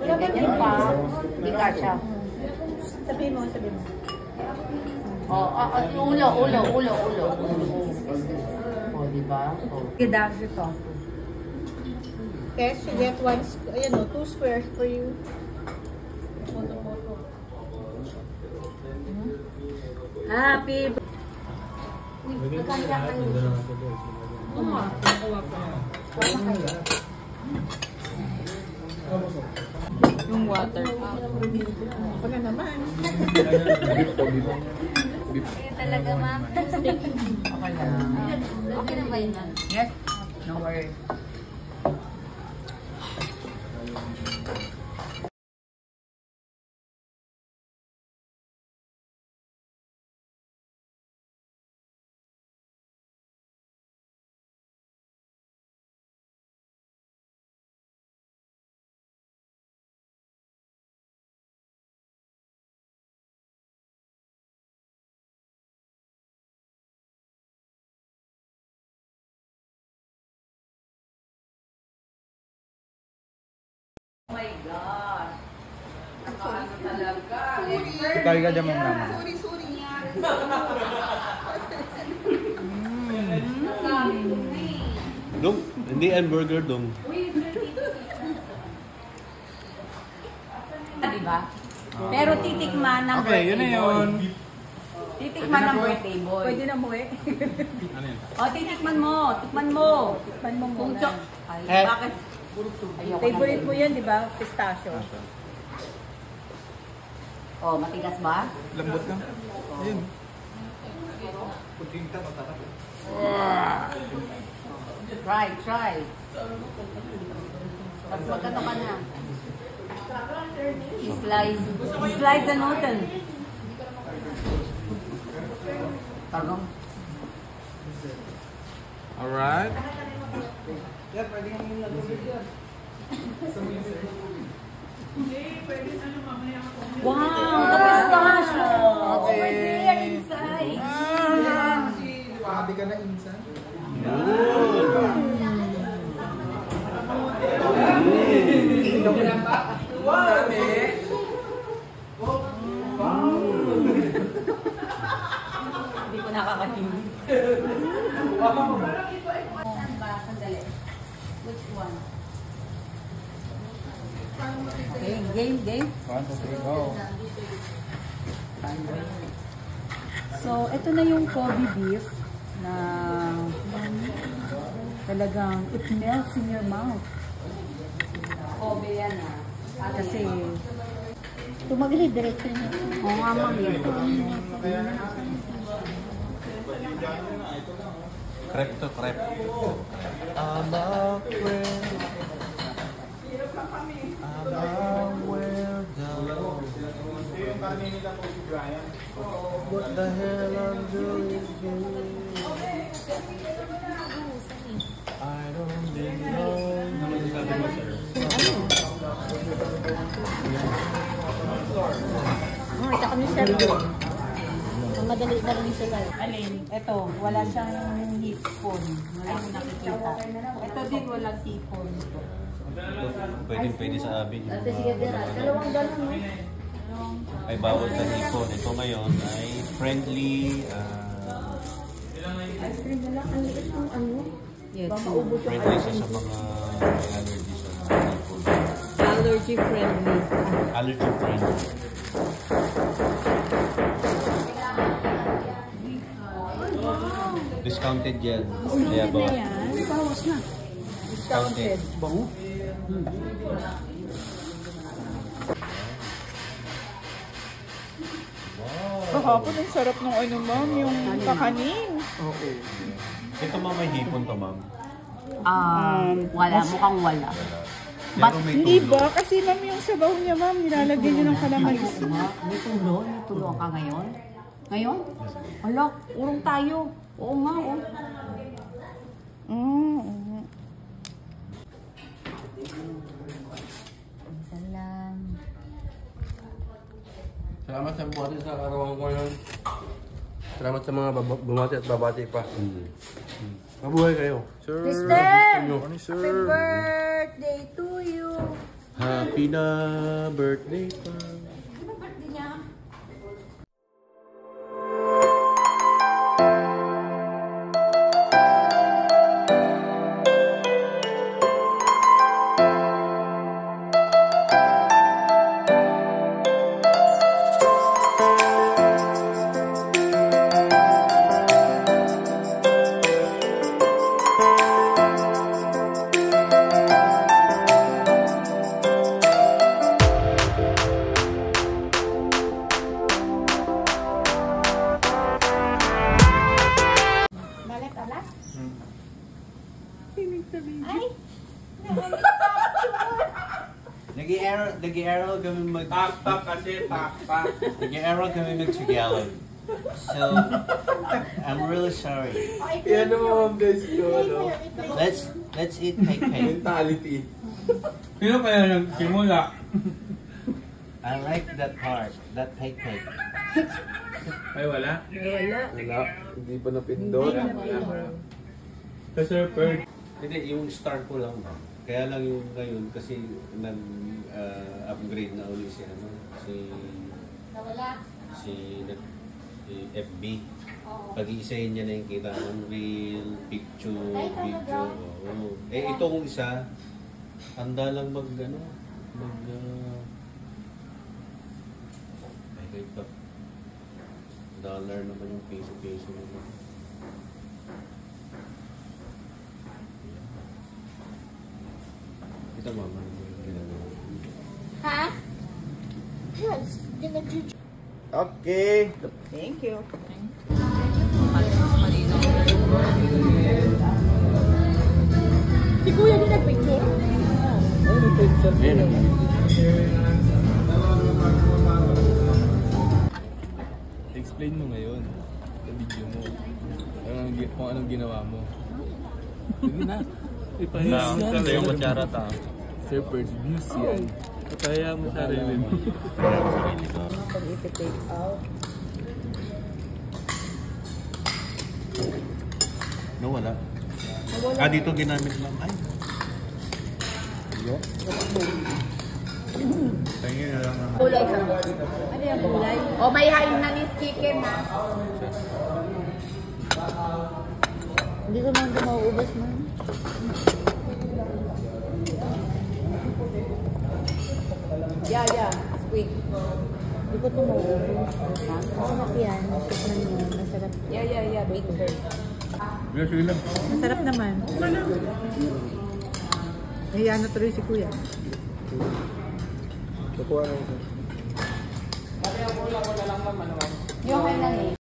Wala ba ganyan pa? Hindi kasha. Sabihin mo, sabihin mo. Ulo. Diba? Kidagyo to. Yes, you get one, 2 squares for you. Happy birthday. Magkanda kayo. Yung water. Ako na naman. Kaya talaga, ma'am. Okay na ba yun? Yes. No worries. Oh my gosh. Ano talaga? Sorry ka dyan, ma'am. Sorry. Dong, hindi hamburger dong. Diba? Pero titikman ng Okay, yun na yun. Titikman ng birthday boy. Pwede na mo eh. Ano yun? O, titikman mo. Tikman mo. Tikman mo Kung muna. Ay, bakit? Ayoko Favorite na. mo yan, di ba? Pistachio. Oh, matigas ba? Lambot lang. Ayun. Try. Tapos magkano ka na? Slice the noodle. Tarong. Alright. Wow, the pistachio! Okay. Over there inside. Grabe ka na insan. Hindi ko nakakahinig. Saan ba? Sandali. Which one? Okay, game. 1, 2, 3, go. So, ito na yung Kobe beef na talagang it melts in your mouth. Kobe yan ah. Kasi, tumagli diretso niya. Oo nga ma'am yan. Crepe to crepe. What the hell I'm doing here? I don't know. Ito kami sir. Madali na rin sila. Alin? Ito, wala siyang hipon. Wala akong nakikita. Ito din walang hipon. Pwede sa amin. Sige, dalawang galon. Ay bawal sa hipon. Ito ngayon ay friendly. Ice cream na lang. Ang liit ng ano? Yes. Friendly siya sa mga allergy sa hipon. Allergy friendly. Allergy friendly. Discounted yan. Kaya ba? Bawas na. Discounted. Bango? Kahapon, ang sarap ng ano, ma'am, yung kakanin. Oo. Ito ma'am, may hipon to ma'am. Wala. Mukhang wala. Pero may Hindi tulo. ba? Kasi ma'am, yung sabaw niya, ma'am, nilalagyan niya ng kalamansi. May tulo? May tulo ka ngayon? Ngayon? Ala, urong tayo. Oo nga, oh. Salam. Salamat sa bumati sa arawan ko yun. Salamat sa mga bumati at babati pa. Mabuhay kayo. Sir. Mister! Morning, sir. Happy birthday to you! Happy Happy na birthday pa. Nag-i-aral kami Nag-i-aral kami mag-Tagalog. So, I'm really sorry. Yan naman guys ko, ano? Let's eat cake. Mentality. Sino kaya nagsimula? I like that part, that cake. Ay, wala? Wala. Hindi pa napindot. Kasi Perd. Hindi, yung start ko lang ba? Kaya lang yung ngayon kasi nag-upgrade na uli si FB. Pag-iisahin niya na yung kita ng reel, picture, video. Oo. Eh itong isa, handa lang mag ito. Dollar naman yung peso naman. Ito mama, ginagawa. Ha? Yes, dinag-judge. Okay. Thank you. Si Kuya din nag-picture? Explain mo ngayon sa video mo. Kung anong ginawa mo. Sige na. Ito yung kutsara ta. Sir Perds, views yan. Kaya mo sarili mo. Pag-i-take out. No, wala. Dito ginamit lang. Ay. Tingin na lang. Gulay ka. Ano yung gulay? O may Hainanese chicken ha. Hindi ko naman mauubos mo. Yeah. Squid. Hindi ko ito mauubos. Masarap yan. Masarap yan. Masarap. Yeah. Big bird. Sige lang. Masarap naman. Nahiya na tuloy si Kuya. Kukuha na ito. Yung Hainanese.